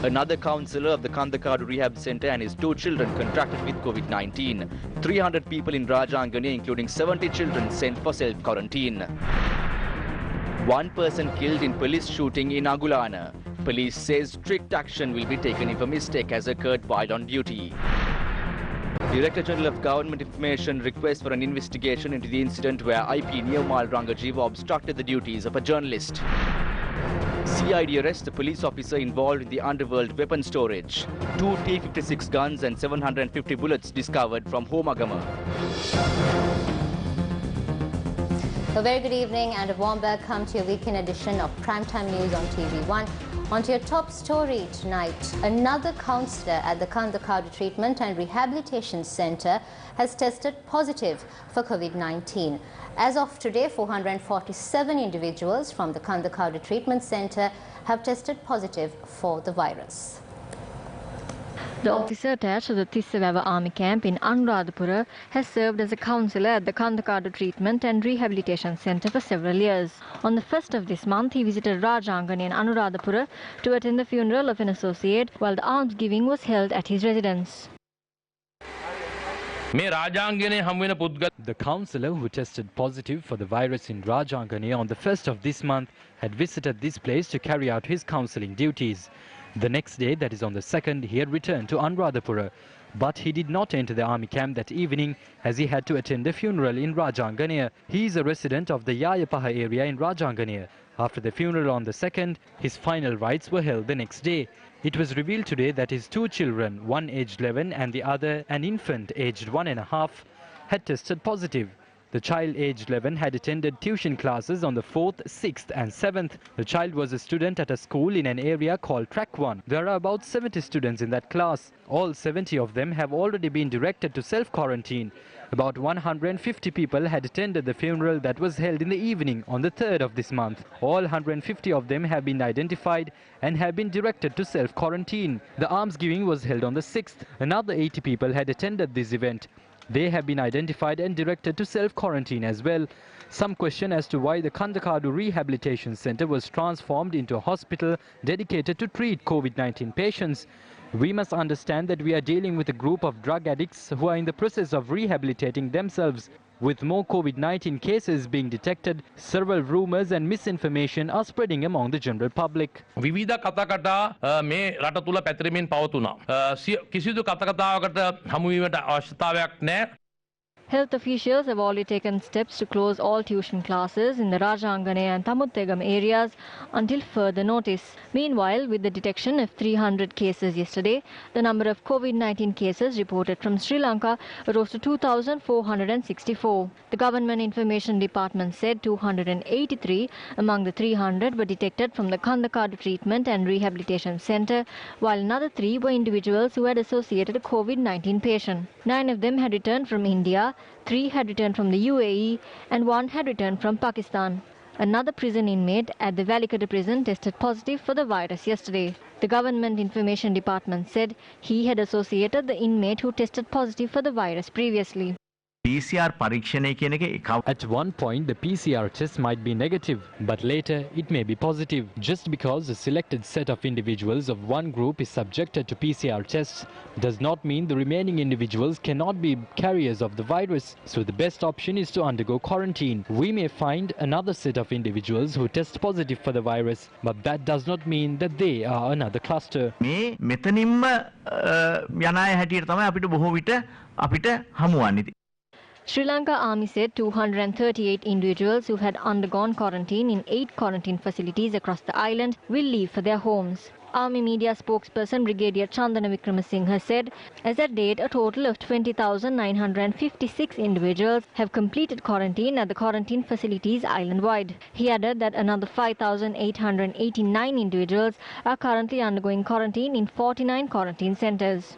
Another counsellor of the Kandakadu Rehab Centre and his 2 children contracted with COVID-19. 300 people in Rajangani, including 70 children, sent for self-quarantine. 1 person killed in police shooting in Angulana. Police says strict action will be taken if a mistake has occurred while on duty. Director General of Government Information requests for an investigation into the incident where IP Niyumal Rangajiva obstructed the duties of a journalist. CID arrests the police officer involved in the Underworld weapon storage. 2 T-56 guns and 750 bullets discovered from Homagama. A very good evening and a warm welcome to your weekend edition of Primetime News on TV1. On to your top story tonight. Another counsellor at the Kandakadu Treatment and Rehabilitation Centre has tested positive for COVID-19. As of today, 447 individuals from the Kandakadu Treatment Centre have tested positive for the virus. The officer attached to the Tissavawa Army Camp in Anuradhapura has served as a counsellor at the Kandakadu Treatment and Rehabilitation Centre for several years. On the 1st of this month, he visited Rajangani in Anuradhapura to attend the funeral of an associate, while the almsgiving was held at his residence. The counsellor who tested positive for the virus in Rajangani on the 1st of this month had visited this place to carry out his counselling duties. The next day, that is on the 2nd, he had returned to Anuradhapura. But he did not enter the army camp that evening as he had to attend a funeral in Rajangani. He is a resident of the Yayapaha area in Rajangani. After the funeral on the 2nd, his final rites were held the next day. It was revealed today that his 2 children, one aged 11 and the other an infant aged 1.5, had tested positive. The child aged 11 had attended tuition classes on the 4th, 6th and 7th. The child was a student at a school in an area called Track 1. There are about 70 students in that class. All 70 of them have already been directed to self-quarantine. About 150 people had attended the funeral that was held in the evening on the 3rd of this month. All 150 of them have been identified and have been directed to self-quarantine. The almsgiving was held on the 6th. Another 80 people had attended this event. They have been identified and directed to self-quarantine as well. Some question as to why the Kandakadu Rehabilitation Centre was transformed into a hospital dedicated to treat COVID-19 patients. We must understand that we are dealing with a group of drug addicts who are in the process of rehabilitating themselves. With more COVID-19 cases being detected, several rumours and misinformation are spreading among the general public. විවිධ කතාකතා මේ රට තුල පැතිරෙමින් පවතුනා. කිසිදු කතාකතාවකට හමු වීමට අවශ්‍යතාවයක් නැහැ. Health officials have already taken steps to close all tuition classes in the Rajangane and Tamuttegam areas until further notice. Meanwhile, with the detection of 300 cases yesterday, the number of COVID-19 cases reported from Sri Lanka rose to 2,464. The Government Information Department said 283 among the 300 were detected from the Kandakadu Treatment and Rehabilitation Centre, while another 3 were individuals who had associated a COVID-19 patient. 9 of them had returned from India, 3 had returned from the UAE and 1 had returned from Pakistan. Another prison inmate at the Valikada prison tested positive for the virus yesterday. The Government Information Department said he had associated the inmate who tested positive for the virus previously. PCR පරීක්ෂණය කියන එක At one point, the PCR test might be negative, but later it may be positive. Just because a selected set of individuals of one group is subjected to PCR tests does not mean the remaining individuals cannot be carriers of the virus. So the best option is to undergo quarantine. We may find another set of individuals who test positive for the virus, but that does not mean that they are another cluster. මේ මෙතනින්ම යන අය හැටියට තමයි අපිට බොහෝ විට අපිට හමු වන්නේ. Sri Lanka Army said 238 individuals who had undergone quarantine in 8 quarantine facilities across the island will leave for their homes. Army media spokesperson Brigadier Chandana Wickramasinghe said, as at date, a total of 20,956 individuals have completed quarantine at the quarantine facilities island-wide. He added that another 5,889 individuals are currently undergoing quarantine in 49 quarantine centres.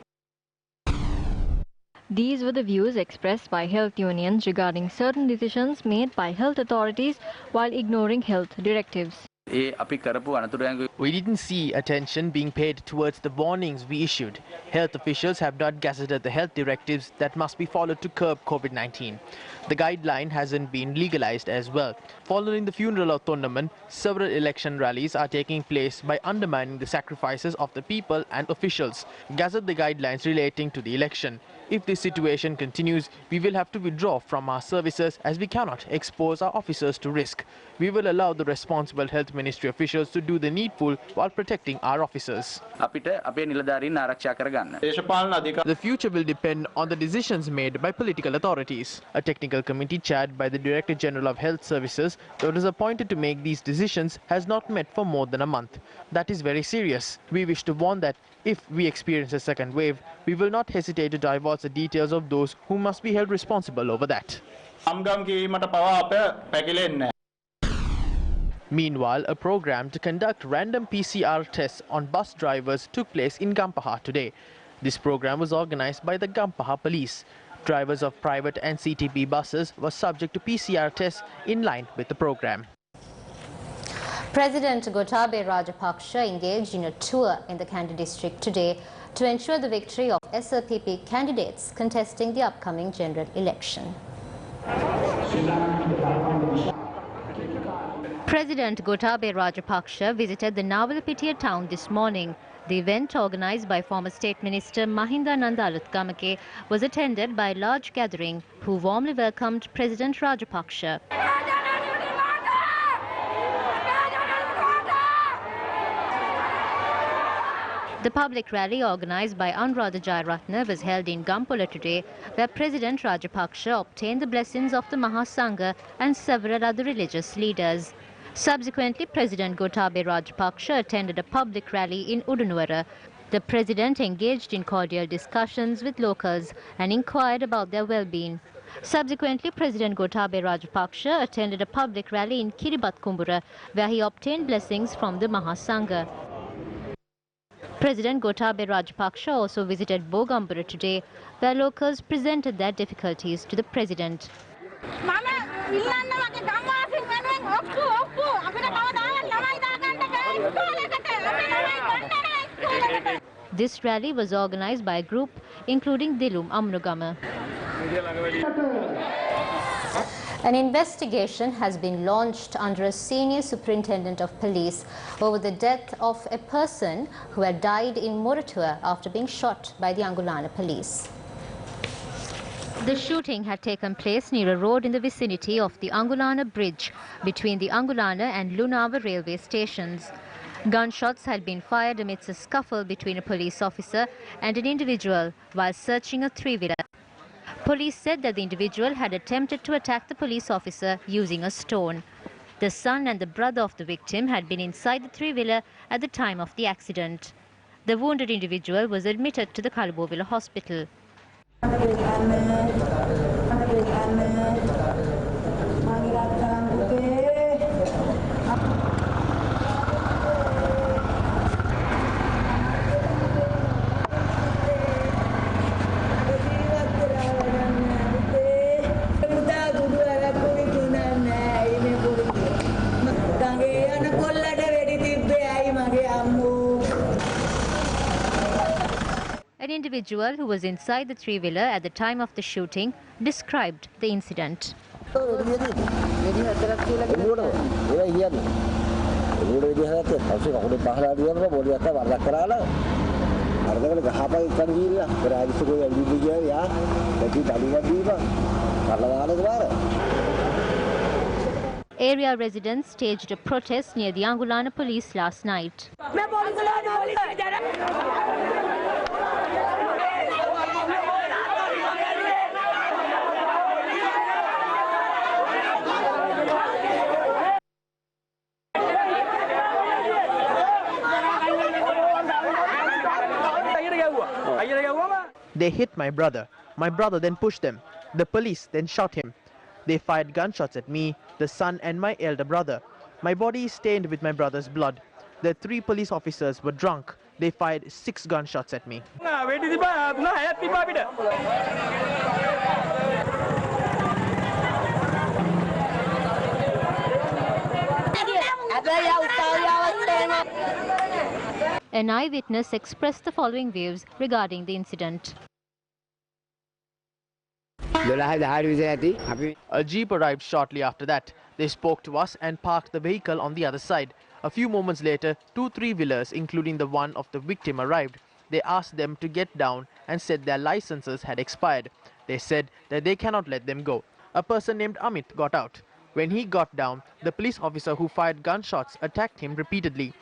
These were the views expressed by health unions regarding certain decisions made by health authorities while ignoring health directives. We didn't see attention being paid towards the warnings we issued. Health officials have not gazetted the health directives that must be followed to curb COVID-19. The guideline hasn't been legalized as well. Following the funeral of Thondaman, several election rallies are taking place by undermining the sacrifices of the people and officials. Gazette the guidelines relating to the election. If this situation continues, we will have to withdraw from our services as we cannot expose our officers to risk. We will allow the responsible health ministry officials to do the needful while protecting our officers. The future will depend on the decisions made by political authorities. A technical committee chaired by the Director General of Health Services that was appointed to make these decisions has not met for more than a month. That is very serious. We wish to warn that if we experience a second wave, we will not hesitate to divulge the details of those who must be held responsible over that. Meanwhile, a program to conduct random PCR tests on bus drivers took place in Gampaha today. This program was organized by the Gampaha police. Drivers of private and CTP buses were subject to PCR tests in line with the program. President Gotabaya Rajapaksa engaged in a tour in the Kandy district today to ensure the victory of SLPP candidates contesting the upcoming general election. President Gotabaya Rajapaksa visited the Nawalpitiya town this morning. The event, organized by former State Minister Mahinda Nanda Aluthgamake, was attended by a large gathering who warmly welcomed President Rajapaksa. The public rally organized by Anuradha Jayaratne was held in Gampola today, where President Rajapaksa obtained the blessings of the Mahasangha and several other religious leaders. Subsequently, President Gotabaya Rajapaksa attended a public rally in Udunuwara. The President engaged in cordial discussions with locals and inquired about their well-being. Subsequently, President Gotabaya Rajapaksa attended a public rally in Kiribatkumbura, where he obtained blessings from the Mahasangha. President Gotabaya Rajapaksa also visited Bogambura today, where locals presented their difficulties to the President. This rally was organized by a group including Dilum Amnugama. An investigation has been launched under a senior superintendent of police over the death of a person who had died in Moratua after being shot by the Angulana police. The shooting had taken place near a road in the vicinity of the Angulana bridge between the Angulana and Lunava railway stations. Gunshots had been fired amidst a scuffle between a police officer and an individual while searching a three-wheeler. Police said that the individual had attempted to attack the police officer using a stone. The son and the brother of the victim had been inside the three-wheeler at the time of the accident. The wounded individual was admitted to the Kalabovila hospital. An individual who was inside the three-wheeler at the time of the shooting described the incident. Area residents staged a protest near the Angulana police last night. They hit my brother. My brother then pushed them. The police then shot him. They fired gunshots at me, the son and my elder brother. My body is stained with my brother's blood. The 3 police officers were drunk. They fired 6 gunshots at me. an eyewitness expressed the following views regarding the incident. A jeep arrived shortly after that. They spoke to us and parked the vehicle on the other side. A few moments later, 2 3-wheelers, including the one of the victim, arrived. They asked them to get down and said their licenses had expired. They said that they cannot let them go. A person named Amit got out. When he got down, the police officer who fired gunshots attacked him repeatedly.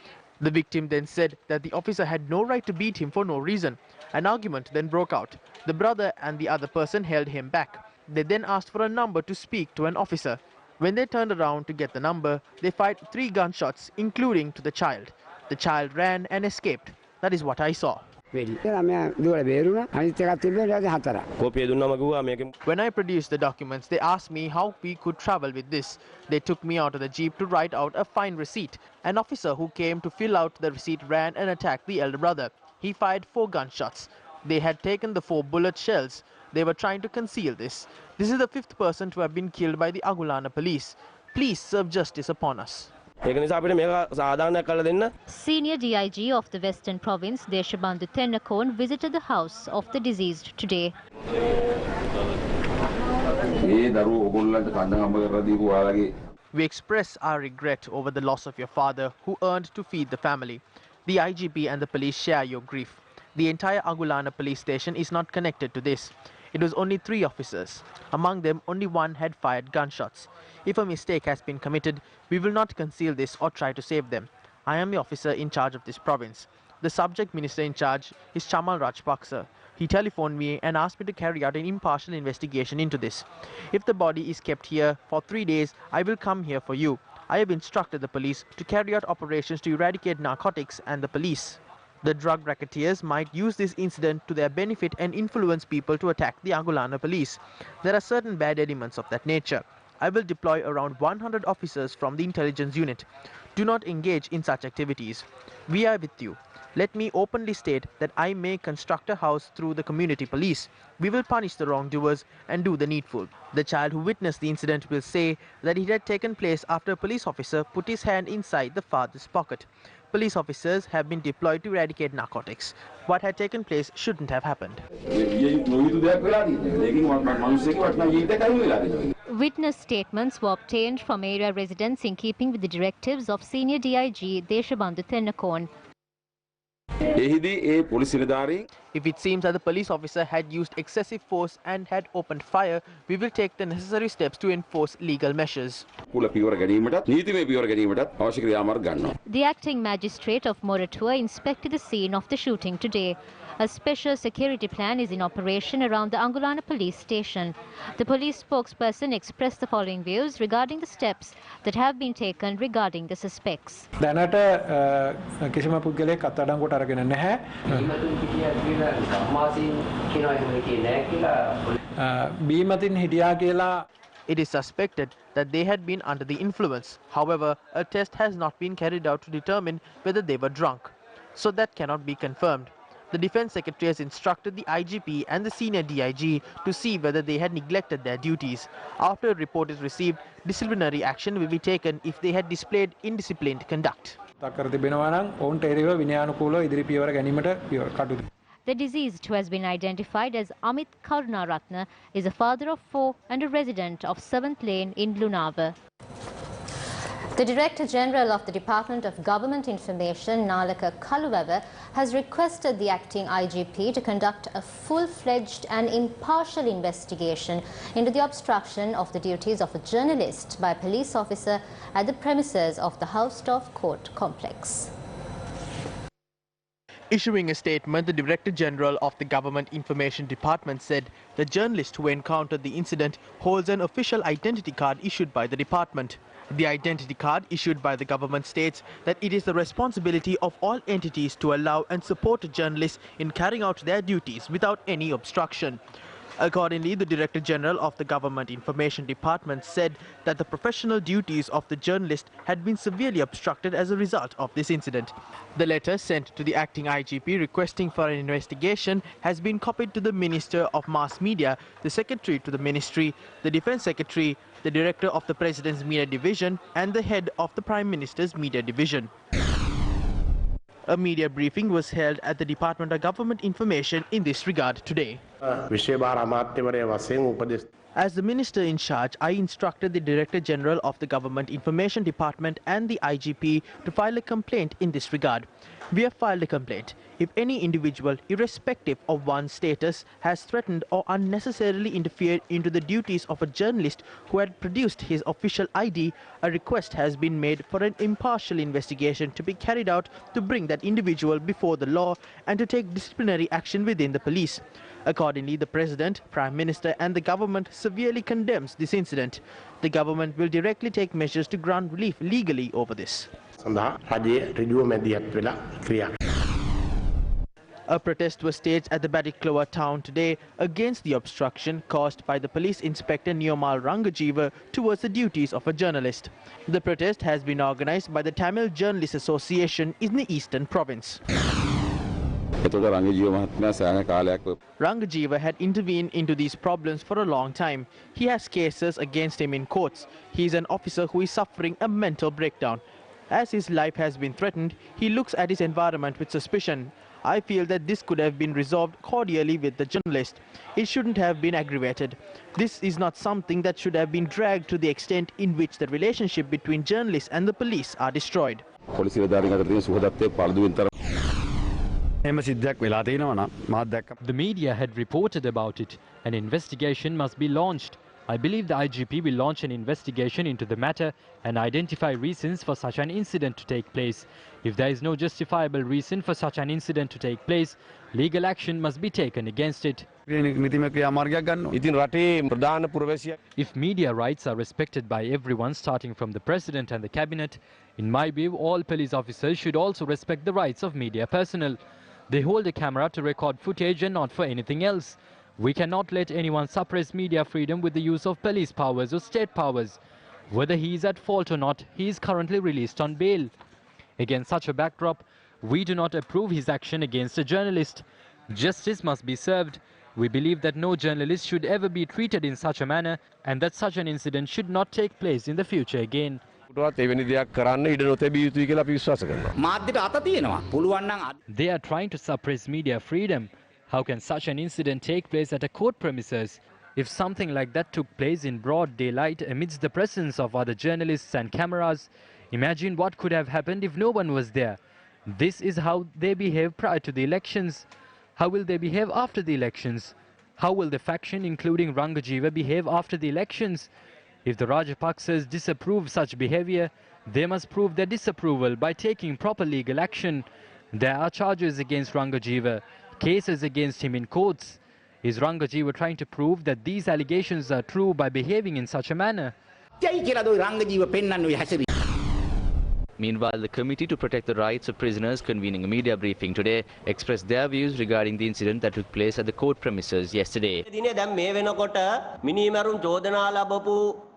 The victim then said that the officer had no right to beat him for no reason. An argument then broke out. The brother and the other person held him back. They then asked for a number to speak to an officer. When they turned around to get the number, they fired 3 gunshots, including to the child. The child ran and escaped. That is what I saw. When I produced the documents, they asked me how we could travel with this. They took me out of the jeep to write out a fine receipt. An officer who came to fill out the receipt ran and attacked the elder brother. He fired 4 gunshots. They had taken the 4 bullet shells. They were trying to conceal this. This is the 5th person to have been killed by the Angulana police. Please serve justice upon us. Senior DIG of the Western Province, Dilapidated Tennakone, visited the house of the deceased today. We express our regret over the loss of your father, who earned to feed the family. The IGP and the police share your grief. The entire Angulana police station is not connected to this. It was only 3 officers. Among them, only 1 had fired gunshots. If a mistake has been committed, we will not conceal this or try to save them. I am the officer in charge of this province. The subject minister in charge is Chamal Rajpaksa. He telephoned me and asked me to carry out an impartial investigation into this. If the body is kept here for 3 days, I will come here for you. I have instructed the police to carry out operations to eradicate narcotics and the police. The drug racketeers might use this incident to their benefit and influence people to attack the Angulana police. There are certain bad elements of that nature. I will deploy around 100 officers from the intelligence unit. Do not engage in such activities. We are with you. Let me openly state that I may construct a house through the community police. We will punish the wrongdoers and do the needful. The child who witnessed the incident will say that it had taken place after a police officer put his hand inside the father's pocket. Police officers have been deployed to eradicate narcotics. What had taken place shouldn't have happened. Witness statements were obtained from area residents in keeping with the directives of Senior DIG Dilapidated Tennakone. If it seems that the police officer had used excessive force and had opened fire, we will take the necessary steps to enforce legal measures. The acting magistrate of Moratua inspected the scene of the shooting today. A special security plan is in operation around the Angulana police station. The police spokesperson expressed the following views regarding the steps that have been taken regarding the suspects. It is suspected that they had been under the influence. However, a test has not been carried out to determine whether they were drunk. So that cannot be confirmed. The Defence Secretary has instructed the IGP and the Senior DIG to see whether they had neglected their duties. After a report is received, disciplinary action will be taken if they had displayed indisciplined conduct. The deceased, who has been identified as Amit Karunaratna, is a father of 4 and a resident of 7th Lane in Lunava. The Director General of the Department of Government Information, Nalaka Kaluvava, has requested the acting IGP to conduct a full-fledged and impartial investigation into the obstruction of the duties of a journalist by a police officer at the premises of the House of Court complex. Issuing a statement, the Director General of the Government Information Department said the journalist who encountered the incident holds an official identity card issued by the department. The identity card issued by the government states that it is the responsibility of all entities to allow and support journalists in carrying out their duties without any obstruction. Accordingly, the Director General of the Government Information Department said that the professional duties of the journalist had been severely obstructed as a result of this incident. The letter sent to the acting IGP requesting for an investigation has been copied to the Minister of Mass Media, the Secretary to the Ministry, the Defence Secretary, the Director of the President's Media Division and the Head of the Prime Minister's Media Division. A media briefing was held at the Department of Government Information in this regard today. As the minister in charge, I instructed the Director General of the Government Information Department and the IGP to file a complaint in this regard. We have filed a complaint. If any individual, irrespective of one's status, has threatened or unnecessarily interfered into the duties of a journalist who had produced his official ID, a request has been made for an impartial investigation to be carried out to bring that individual before the law and to take disciplinary action within the police. Accordingly, the President, Prime Minister and the government severely condemns this incident. The government will directly take measures to grant relief legally over this. A protest was staged at the Badiklawa town today against the obstruction caused by the police inspector Niomal Rangajiva towards the duties of a journalist. The protest has been organized by the Tamil Journalists Association in the Eastern Province. Rangajiva had intervened into these problems for a long time. He has cases against him in courts. He is an officer who is suffering a mental breakdown. As his life has been threatened, he looks at his environment with suspicion. I feel that this could have been resolved cordially with the journalist. It shouldn't have been aggravated. This is not something that should have been dragged to the extent in which the relationship between journalists and the police are destroyed. The media had reported about it. An investigation must be launched. I believe the IGP will launch an investigation into the matter and identify reasons for such an incident to take place. If there is no justifiable reason for such an incident to take place, legal action must be taken against it. If media rights are respected by everyone, starting from the President and the Cabinet, in my view, all police officers should also respect the rights of media personnel. They hold a camera to record footage and not for anything else. We cannot let anyone suppress media freedom with the use of police powers or state powers. Whether he is at fault or not, he is currently released on bail. Against such a backdrop, we do not approve his action against a journalist. Justice must be served. We believe that no journalist should ever be treated in such a manner and that such an incident should not take place in the future again. They are trying to suppress media freedom. How can such an incident take place at a court premises? If something like that took place in broad daylight amidst the presence of other journalists and cameras, imagine what could have happened if no one was there. This is how they behave prior to the elections. How will they behave after the elections? How will the faction, including Rangajiva, behave after the elections? If the Rajapaksas disapprove such behavior, they must prove their disapproval by taking proper legal action. There are charges against Rangajiva, cases against him in courts. Is Rangajiva trying to prove that these allegations are true by behaving in such a manner? Meanwhile, the Committee to Protect the Rights of Prisoners, convening a media briefing today, expressed their views regarding the incident that took place at the court premises yesterday.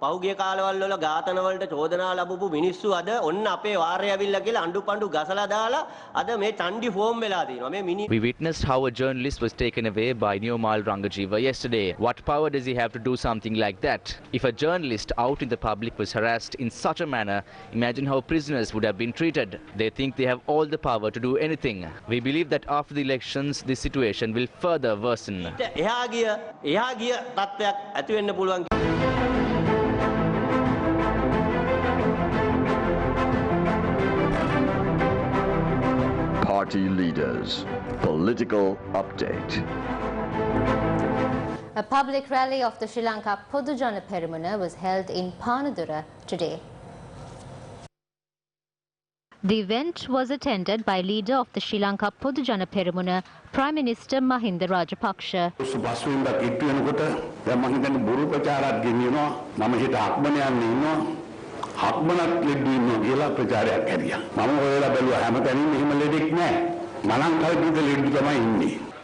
පෞගිය කාලවල වල ඝාතන වලට චෝදනා ලැබපු මිනිස්සු අද ඔන්න අපේ වාරය ඇවිල්ලා කියලා අඬු ගසලා දාලා අද මේ චණ්ඩි ෆෝම් වෙලා තියෙනවා මේ We witnessed how a journalist was taken away by Niomal Rangajiva yesterday. What power does he have to do something like that? If a journalist out in the public was harassed in such a manner, imagine how prisoners would have been treated. They think they have all the power to do anything. We believe that after the elections, this situation will further worsen. එහා ගිය තත්ත්වයක් ඇති වෙන්න පුළුවන්. Party leaders. Political update. A public rally of the Sri Lanka Podujana Peramuna was held in Panadura today. The event was attended by leader of the Sri Lanka Podujana Peramuna, Prime Minister Mahinda Rajapaksa.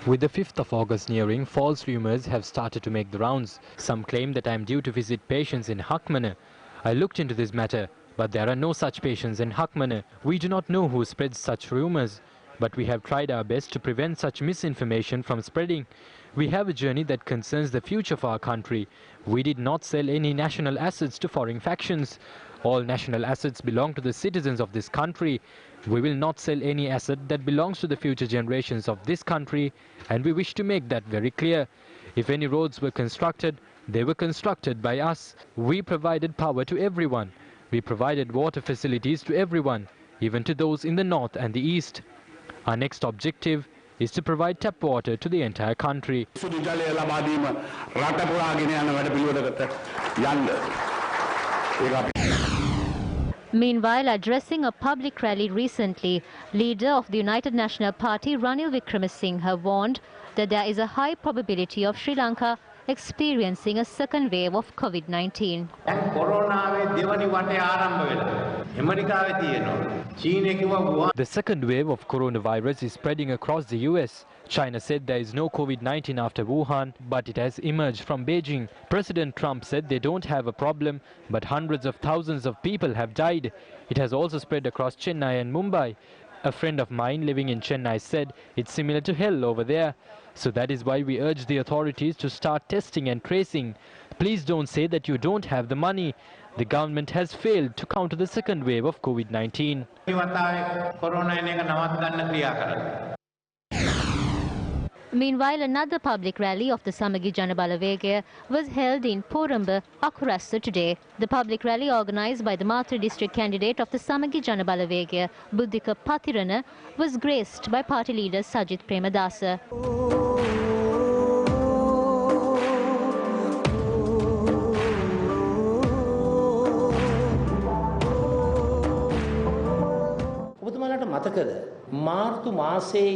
With the 5th of August nearing, false rumours have started to make the rounds. Some claim that I am due to visit patients in Hakmana. I looked into this matter, but there are no such patients in Hakmana. We do not know who spreads such rumours, but we have tried our best to prevent such misinformation from spreading. We have a journey that concerns the future of our country. We did not sell any national assets to foreign factions. All national assets belong to the citizens of this country. We will not sell any asset that belongs to the future generations of this country, and we wish to make that very clear. If any roads were constructed, they were constructed by us. We provided power to everyone. We provided water facilities to everyone, even to those in the north and the east. Our next objective is to provide tap water to the entire country. Meanwhile, addressing a public rally recently, leader of the United National Party Ranil Wickremesinghe warned that there is a high probability of Sri Lanka experiencing a second wave of COVID-19. The second wave of coronavirus is spreading across the US. China said there is no COVID-19 after Wuhan, but it has emerged from Beijing. President Trump said they don't have a problem, but hundreds of thousands of people have died. It has also spread across Chennai and Mumbai. A friend of mine living in Chennai said it's similar to hell over there. So that is why we urge the authorities to start testing and tracing. Please don't say that you don't have the money. The government has failed to counter the second wave of COVID-19. Meanwhile, another public rally of the Samagi Jana Balawegaya was held in Poramba, Akurassa today. The public rally organised by the Matri district candidate of the Samagi Jana Balawegaya, Buddhika Pathirana, was graced by party leader Sajith Premadasa. ඔබතුමාලට මතකද මාර්තු මාසයේ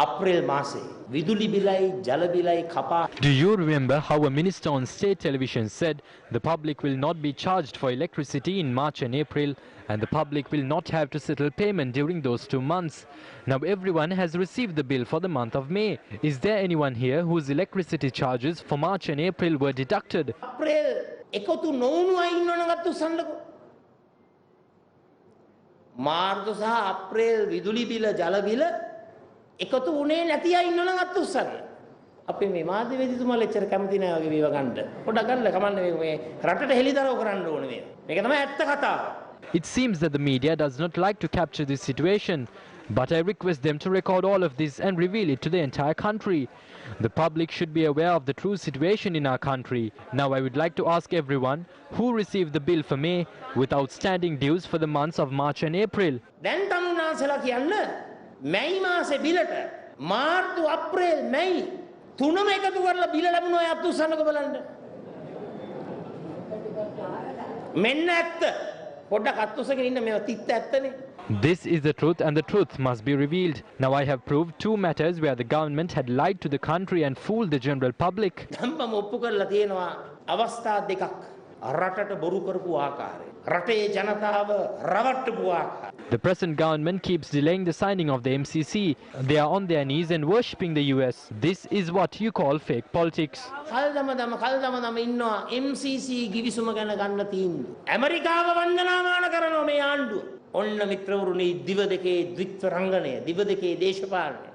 අප්‍රේල් මාසයේ විදුලි බිලයි ජල බිලයි කපා. Do you remember how a minister on state television said the public will not be charged for electricity in March and April, and the public will not have to settle payment during those 2 months? Now everyone has received the bill for the month of May. Is there anyone here whose electricity charges for March and April were deducted? අප්‍රේල් එකතු නොවුණු අය ඉන්නවනම් අත් උස්සන්නකෝ. මාර්තු සහ අප්‍රේල් විදුලි බිල ජල බිල එකතු වුණේ නැති අය ඉන්නවනම් අත් උස්සන්න. අපි මේ මාධ්‍යවේදීතුමාලා එච්චර කැමති නෑ වගේ මේවා ගන්න. පොඩ්ඩක් ගන්න කමන්නේ මේ රටට හෙළිදරව් කරන්න ඕනේ මේ. මේක තමයි ඇත්ත කතාව. It seems that the media does not like to capture this situation, but I request them to record all of this and reveal it to the entire country. The public should be aware of the true situation in our country. Now I would like to ask everyone who received the bill for May with outstanding dues for the months of March and April. දැන් තමුන්නාසලා කියන්න මැයි මාසේ බිලට මාර්තු අප්‍රේල් මැයි තුනම එකතු කරලා බිල ලැබුණා අය අත් උස්සන්නකෝ බලන්න. මෙන්න ඇත්ත. පොඩ්ඩක් අත් උස්සගෙන ඉන්න මේවා තිත්ත ඇත්තනේ. This is the truth, and the truth must be revealed. Now I have proved 2 matters where the government had lied to the country and fooled the general public. ධම්ම ඔප්පු කරලා තියෙනවා අවස්ථා දෙකක්. රටට බොරු කරපු ආකාරය. රටේ ජනතාව රවට්ටපු ආකාරය. The present government keeps delaying the signing of the MCC. They are on their knees and worshipping the US. This is what you call fake politics. කල්දම ඉන්නවා MCC ගිවිසුම ගැන ගන්න තීන්දුව. ඇමරිකාව වන්දනාමාන කරනවා මේ ආණ්ඩුව. ඔන්න මිත්‍රවරුනි දිව දෙකේ ද්විත්ව රංගනය, දිව දෙකේ දේශපාලනය.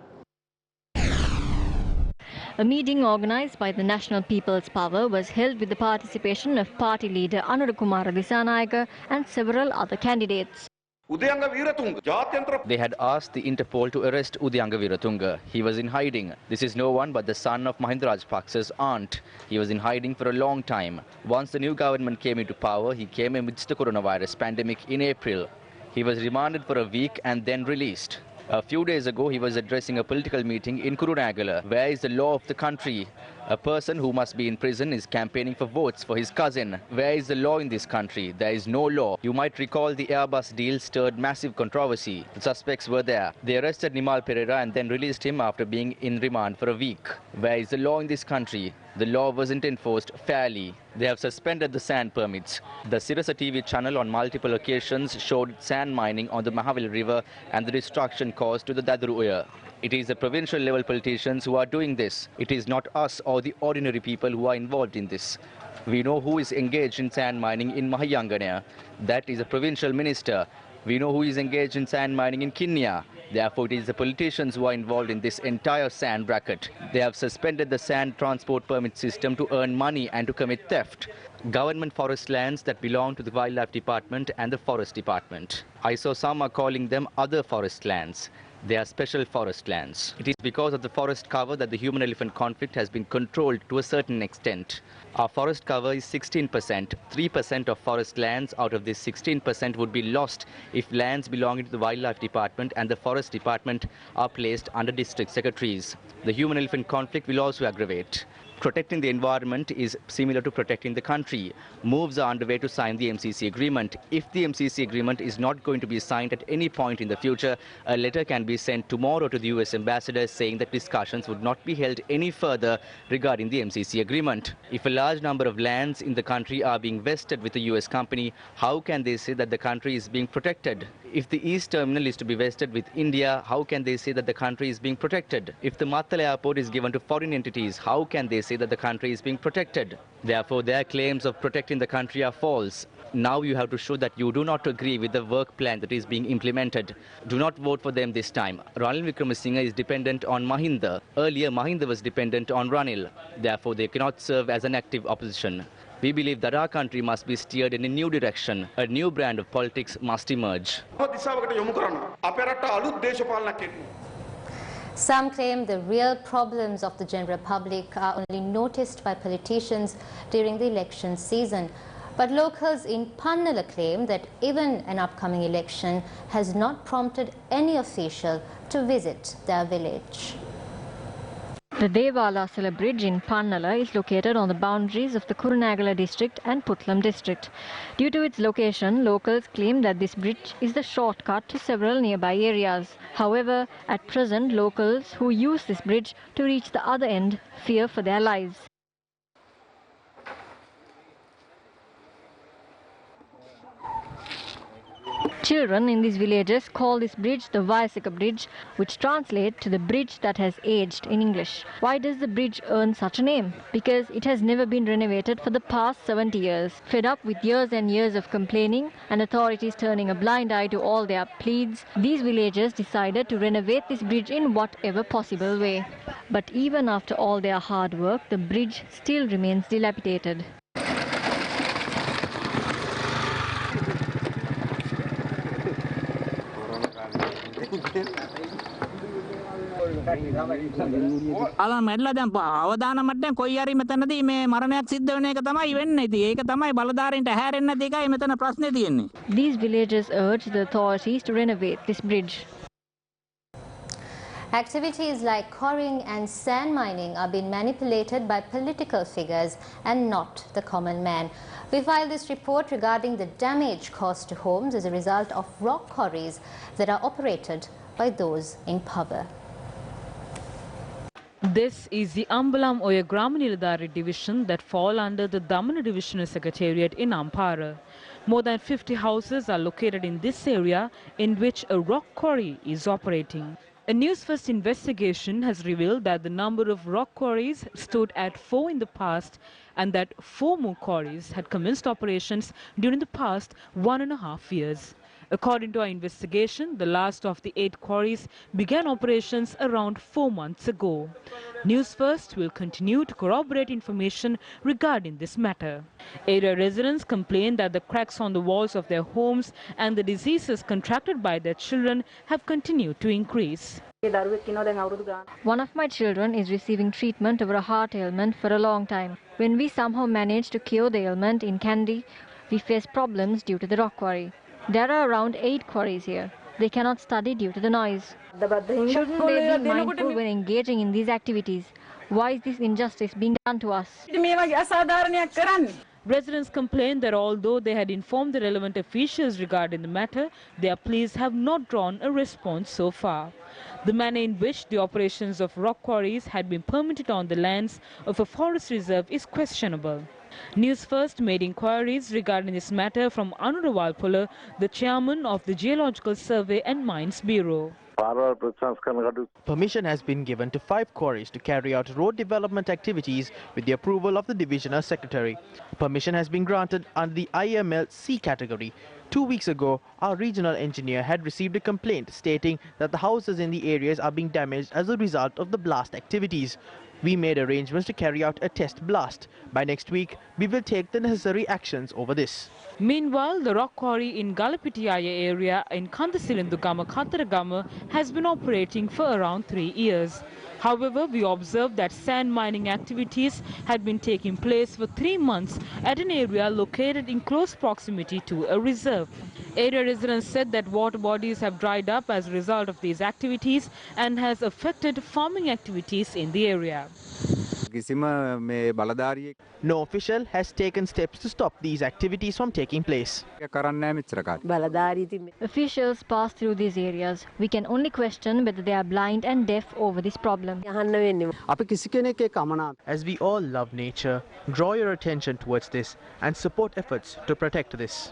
A meeting organised by the National People's Power was held with the participation of party leader Anurukumara Disanayaka and several other candidates. They had asked the Interpol to arrest Udayanga Weeratunga. He was in hiding. This is no one but the son of Mahinda Rajapaksa's aunt. He was in hiding for a long time. Once the new government came into power, he came amidst the coronavirus pandemic in April. He was remanded for a week and then released. A few days ago, he was addressing a political meeting in Kurunegala. Where is the law of the country? A person who must be in prison is campaigning for votes for his cousin. Where is the law in this country? There is no law. You might recall the Airbus deal stirred massive controversy. The suspects were there. They arrested Nimal Pereira and then released him after being in remand for a week. Where is the law in this country? The law wasn't enforced fairly. They have suspended the sand permits. The Sirasa TV channel on multiple occasions showed sand mining on the Mahavali River and the destruction caused to the Dadaru. It is the provincial level politicians who are doing this. It is not us or the ordinary people who are involved in this. We know who is engaged in sand mining in Mahayangana. That is a provincial minister. We know who is engaged in sand mining in Kenya. Therefore, it is the politicians who are involved in this entire sand racket. They have suspended the sand transport permit system to earn money and to commit theft. Government forest lands that belong to the Wildlife Department and the Forest Department. I saw some are calling them other forest lands. They are special forest lands. It is because of the forest cover that the human-elephant conflict has been controlled to a certain extent. Our forest cover is 16%. 3% of forest lands out of this 16% would be lost if lands belonging to the Wildlife Department and the Forest Department are placed under district secretaries. The human-elephant conflict will also aggravate. Protecting the environment is similar to protecting the country. Moves are underway to sign the MCC agreement. If the MCC agreement is not going to be signed at any point in the future, a letter can be sent tomorrow to the US ambassador saying that discussions would not be held any further regarding the MCC agreement. If a large number of lands in the country are being vested with a US company, how can they say that the country is being protected? If the East Terminal is to be vested with India, how can they say that the country is being protected? If the Mattala airport is given to foreign entities, how can they say that the country is being protected? Therefore, their claims of protecting the country are false. Now you have to show that you do not agree with the work plan that is being implemented. Do not vote for them this time. Ranil Wickremesinghe is dependent on Mahinda. Earlier, Mahinda was dependent on Ranil. Therefore, they cannot serve as an active opposition. We believe that our country must be steered in a new direction. A new brand of politics must emerge. Some claim the real problems of the general public are only noticed by politicians during the election season. But locals in Pannala claim that even an upcoming election has not prompted any official to visit their village. The Devalasala Bridge in Pannala is located on the boundaries of the Kurunegala district and Putlam district. Due to its location, locals claim that this bridge is the shortcut to several nearby areas. However, at present, locals who use this bridge to reach the other end fear for their lives. Children in these villages call this bridge the Vayasika Bridge, which translates to the bridge that has aged in English. Why does the bridge earn such a name? Because it has never been renovated for the past 70 years. Fed up with years and years of complaining and authorities turning a blind eye to all their pleads, these villagers decided to renovate this bridge in whatever possible way. But even after all their hard work, the bridge still remains dilapidated. අලන් මැඩලා දැන් අවදාන මට්ටම් කොයි හරි මෙතනදී මේ මරණයක් සිද්ධ වෙන එක තමයි වෙන්නේ. ඉතින් ඒක තමයි බලධාරීන්ට හැරෙන්නේ නැති එකයි මෙතන ප්‍රශ්නේ තියෙන්නේ. These villagers urge the authorities to renovate this bridge. Activities like quarrying and sand mining are being manipulated by political figures and not the common man. We filed this report regarding the damage caused to homes as a result of rock quarries that are operated by those in power. This is the Ambalam Oya Gramanilidari division that fall under the Damana Divisional Secretariat in Ampara. More than 50 houses are located in this area in which a rock quarry is operating. A Newsfirst investigation has revealed that the number of rock quarries stood at 4 in the past and that 4 more quarries had commenced operations during the past 1.5 years. According to our investigation, the last of the 8 quarries began operations around 4 months ago. Newsfirst will continue to corroborate information regarding this matter. Area residents complain that the cracks on the walls of their homes and the diseases contracted by their children have continued to increase. One of my children is receiving treatment over a heart ailment for a long time. When we somehow manage to cure the ailment in Kandy, we face problems due to the rock quarry. There are around 8 quarries here. They cannot study due to the noise. Shouldn't they be mindful when engaging in these activities? Why is this injustice being done to us? Residents complain that although they had informed the relevant officials regarding the matter, their pleas have not drawn a response so far. The manner in which the operations of rock quarries had been permitted on the lands of a forest reserve is questionable. Newsfirst made inquiries regarding this matter from Underworld, the chairman of the Geological Survey and Mines Bureau. Permission has been given to 5 quarries to carry out road development activities with the approval of the divisional secretary. Permission has been granted under the IML C category 2 weeks ago, our regional engineer had received a complaint stating that the houses in the areas are being damaged as a result of the blast activities. We made arrangements to carry out a test blast. By next week, we will take the necessary actions over this. Meanwhile, the rock quarry in Dilapidated area in Kandasilindugama, Kataragama has been operating for around 3 years. However, we observed that sand mining activities had been taking place for 3 months at an area located in close proximity to a reserve. Area residents said that water bodies have dried up as a result of these activities and has affected farming activities in the area. No official has taken steps to stop these activities from taking place. Officials pass through these areas. We can only question whether they are blind and deaf over this problem. As we all love nature, draw your attention towards this and support efforts to protect this.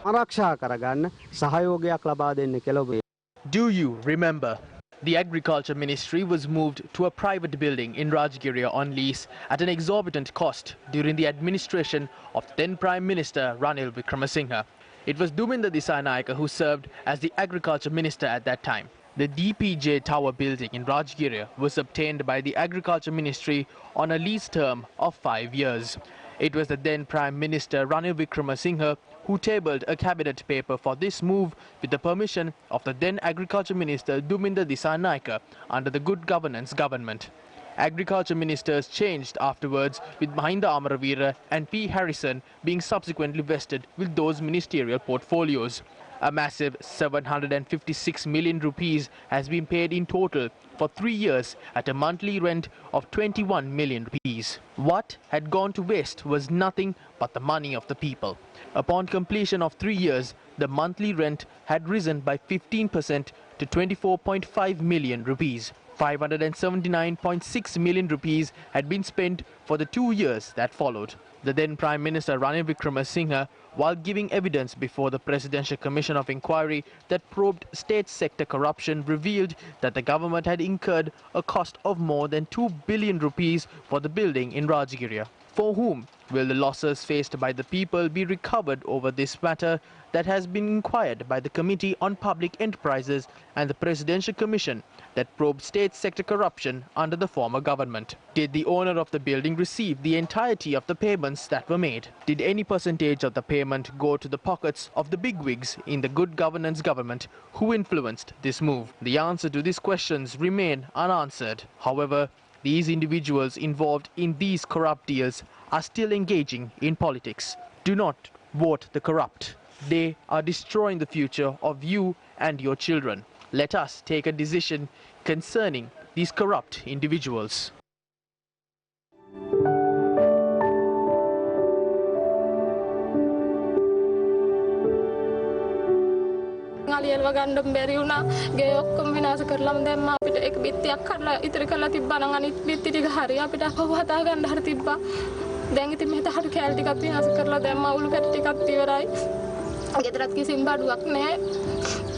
Do you remember? The Agriculture Ministry was moved to a private building in Rajgiriya on lease at an exorbitant cost during the administration of then Prime Minister Ranil Wickremesinghe. It was Duminda Dissanayake who served as the Agriculture Minister at that time. The DPJ Tower building in Rajgiriya was obtained by the Agriculture Ministry on a lease term of 5 years. It was the then Prime Minister Ranil Wickremesinghe who tabled a cabinet paper for this move with the permission of the then Agriculture Minister Duminda Dissanayake under the Good Governance government. Agriculture ministers changed afterwards, with Mahinda Amaraveera and P. Harrison being subsequently vested with those ministerial portfolios. A massive 756 million rupees has been paid in total for 3 years at a monthly rent of 21 million rupees. What had gone to waste was nothing but the money of the people. Upon completion of 3 years, the monthly rent had risen by 15% to 24.5 million rupees. 579.6 million rupees had been spent for the 2 years that followed. The then Prime Minister Ranil Wickremesinghe, while giving evidence before the Presidential Commission of Inquiry that probed state sector corruption, revealed that the government had incurred a cost of more than 2 billion rupees for the building in Rajgiriya. For whom will the losses faced by the people be recovered over this matter that has been inquired by the Committee on Public Enterprises and the Presidential Commission that probed state sector corruption under the former government? Did the owner of the building receive the entirety of the payments that were made? Did any percentage of the payment go to the pockets of the bigwigs in the Good Governance government who influenced this move? The answer to these questions remain unanswered. However, these individuals involved in these corrupt deals are still engaging in politics. Do not vote the corrupt. They are destroying the future of you and your children. Let us take a decision concerning these corrupt individuals. Ngaliel wagandam beri una gayok kombinasi kerlam demma apita ek bitti akkarla itri kala tibba nangani bitti 3 hari apita pawata ganda har tibba දැන් ඉතින් මෙහෙට හරු කැල් ටිකක් විනාශ කරලා දැම්මා උළු කැට ටිකක් ඉවරයි ගෙදරත් කිසිම බඩුවක් නැහැ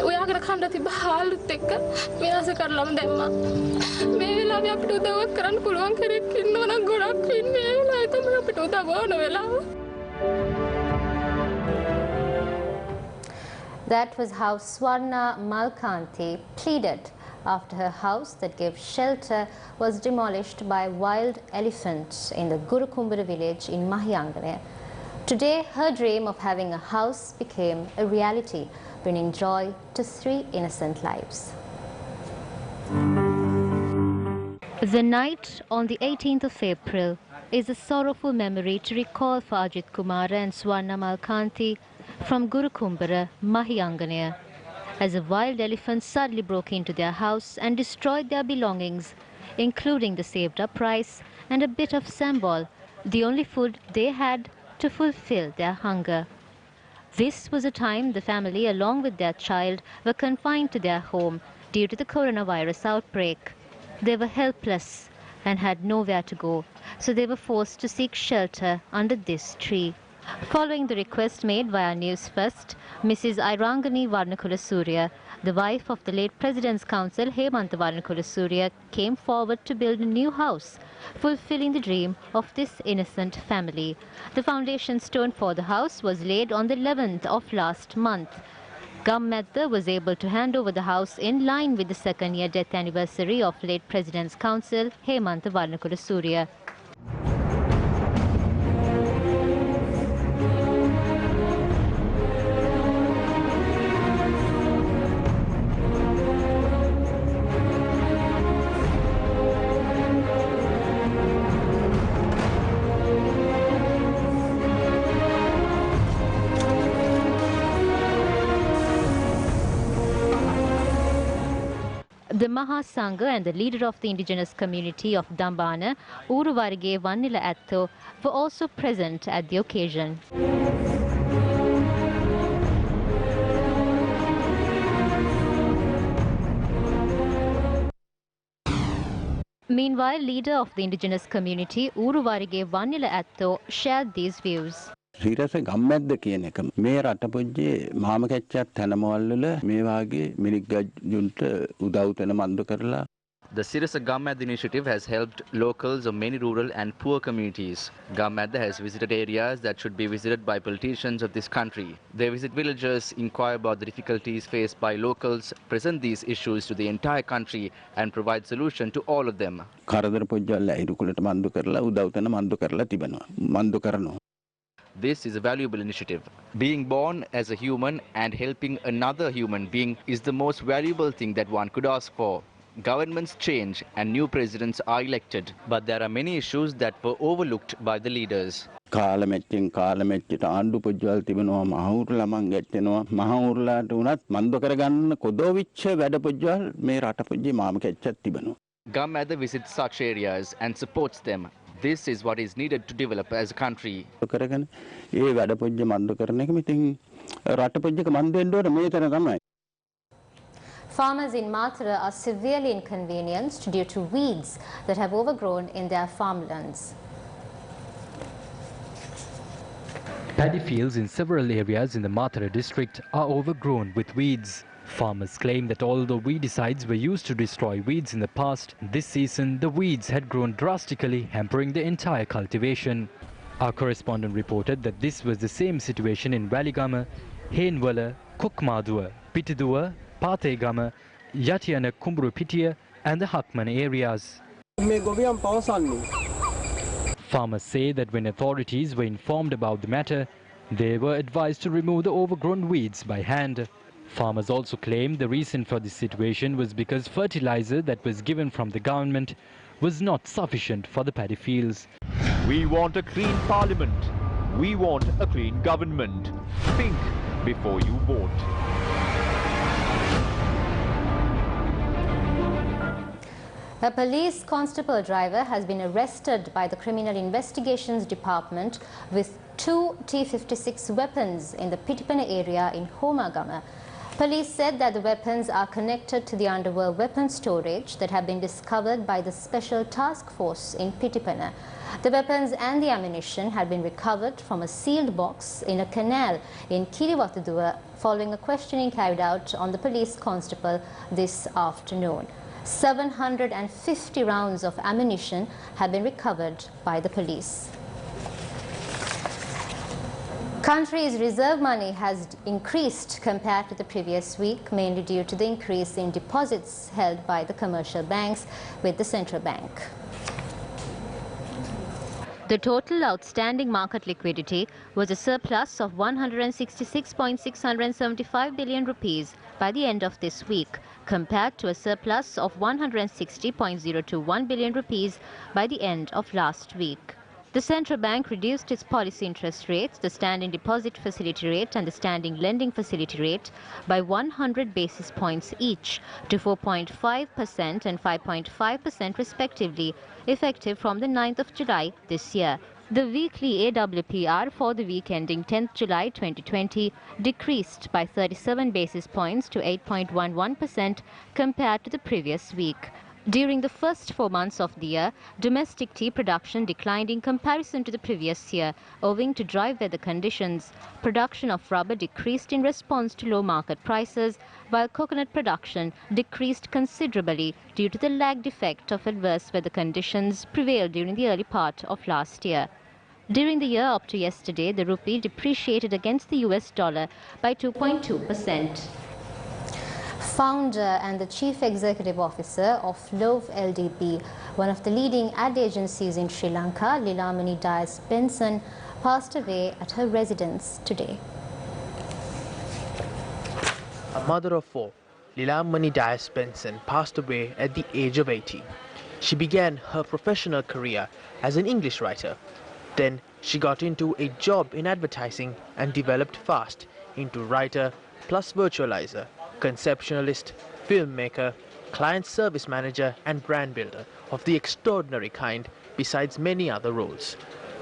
ඔයාගෙන කන්න තිබ්බ හාලුත් එක්ක විනාශ කරලාම දැම්මා මේ වෙලාවේ අපිට උදව්වක් කරන්න පුළුවන් කෙනෙක් ඉන්නවා නම් ගොඩක් ඉන්නේ ඒ වෙලාවේ තමයි අපිට උදව් ඕන වෙලාව. That was how Swarna Malkanthi pleaded after her house that gave shelter was demolished by wild elephants in the Gurukumbara village in Mahiyangane. Today, her dream of having a house became a reality, bringing joy to 3 innocent lives. The night on the 18th of April is a sorrowful memory to recall for Ajit Kumara and Swarna Malkanthi from Gurukumbara, Mahiyangane, as a wild elephant suddenly broke into their house and destroyed their belongings, including the saved up rice and a bit of sambal, the only food they had to fulfill their hunger. This was a time the family, along with their child, were confined to their home due to the coronavirus outbreak. They were helpless and had nowhere to go, so they were forced to seek shelter under this tree. Following the request made via Newsfirst, Mrs. Irangani Varnakula-Surya, the wife of the late President's Counsel Hemanta Varnakula-Surya, came forward to build a new house, fulfilling the dream of this innocent family. The foundation stone for the house was laid on the 11th of last month. Gammadda was able to hand over the house in line with the second-year death anniversary of late President's counsel, Hemantha Warnakulasuriya. The Mahasangha and the leader of the indigenous community of Dambana, Uruwarge Vannila Atto, were also present at the occasion. Meanwhile, leader of the indigenous community, Uruwarge Vannila Atto, shared these views. ඊරස ගම්මැද්ද කියන එක මේ රටපොජ්ජේ මාම කැච්චත් තනමවල් වල මේ වාගේ මිනික් ගජුන්ට උදව් තන මන්ද කරලා The Sirasa Gammadda initiative has helped locals of many rural and poor communities. Gammadda has visited areas that should be visited by politicians of this country. They visit villages, inquire about the difficulties faced by locals, present these issues to the entire country and provide solution to all of them. කරදර පොජ්ජල් අයිරුකුලට මන්දු කරලා උදව් තන මන්දු කරලා තිබෙනවා මන්දු කරනවා. This is a valuable initiative. Being born as a human and helping another human being is the most valuable thing that one could ask for. Governments change and new presidents are elected, but there are many issues that were overlooked by the leaders. කාලමෙච්චෙන් කාලමෙච්චට ආණ්ඩු පොජ්ජල් තිබෙනවා මහවුරු ළමන් ගැටෙනවා මහවුරුලාට උනත් මන්දු කරගන්න කොදෝවිච්ච වැඩ පොජ්ජල් මේ රට පොජ්ජේ මාම කැච්චක් තිබෙනවා. Gammadda visits such areas and supports them. This is what is needed to develop as a country. කරගෙන ඒ වැඩ පොජ්ජ මන්දු කරන එක මිතින් රට පොජ්ජක මන්දු වෙන්න ඕන මේ තැන තමයි. Farmers in Mathura are severely inconvenienced due to weeds that have overgrown in their farmlands. Paddy fields in several areas in the Mathura district are overgrown with weeds. Farmers claim that although weedicides were used to destroy weeds in the past, this season the weeds had grown drastically, hampering the entire cultivation. Our correspondent reported that this was the same situation in Waligama, Hainwala, Kokmaduwa, Pitiduwa, Pathegama, Yatiana Kumburu Pitiya and the Hakman areas. Farmers say that when authorities were informed about the matter, they were advised to remove the overgrown weeds by hand. Farmers also claim the reason for this situation was because fertilizer that was given from the government was not sufficient for the paddy fields. We want a clean parliament. We want a clean government. Think before you vote. A police constable driver has been arrested by the Criminal Investigations Department with 2 T-56 weapons in the Pitipana area in Homagama. Police said that the weapons are connected to the Underworld weapon storage that have been discovered by the Special Task Force in Pitipana. The weapons and the ammunition had been recovered from a sealed box in a canal in Kiriwatuduwa following a questioning carried out on the police constable this afternoon. 750 rounds of ammunition have been recovered by the police. Country's reserve money has increased compared to the previous week, mainly due to the increase in deposits held by the commercial banks with the central bank. The total outstanding market liquidity was a surplus of 166.675 billion rupees by the end of this week, compared to a surplus of 160.021 billion rupees by the end of last week. The central bank reduced its policy interest rates, the standing deposit facility rate and the standing lending facility rate, by 100 basis points each to 4.5% and 5.5% respectively, effective from the 9th of July this year. The weekly AWPR for the week ending 10th July 2020 decreased by 37 basis points to 8.11% compared to the previous week. During the first 4 months of the year, domestic tea production declined in comparison to the previous year, owing to dry weather conditions. Production of rubber decreased in response to low market prices, while coconut production decreased considerably due to the lagged effect of adverse weather conditions prevailed during the early part of last year. During the year up to yesterday, the rupee depreciated against the US dollar by 2.2%. Founder and the Chief Executive Officer of Love LDB, one of the leading ad agencies in Sri Lanka, Lilamani Vinson, passed away at her residence today. A mother of four, Lilamani Vinson passed away at the age of 80. She began her professional career as an English writer. Then she got into a job in advertising and developed fast into writer plus virtualizer, conceptualist, filmmaker, client service manager and brand builder of the extraordinary kind, besides many other roles.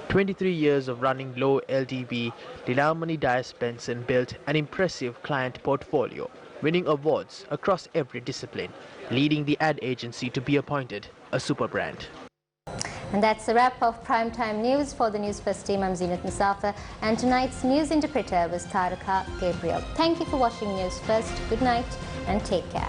23 years of running low LDB, Lilamani Vinson built an impressive client portfolio, winning awards across every discipline, leading the ad agency to be appointed a super brand. And that's a wrap of Primetime News. For the Newsfirst team, I'm Zinat Musafa, and tonight's news interpreter was Taraka Gabriel. Thank you for watching Newsfirst. Good night and take care.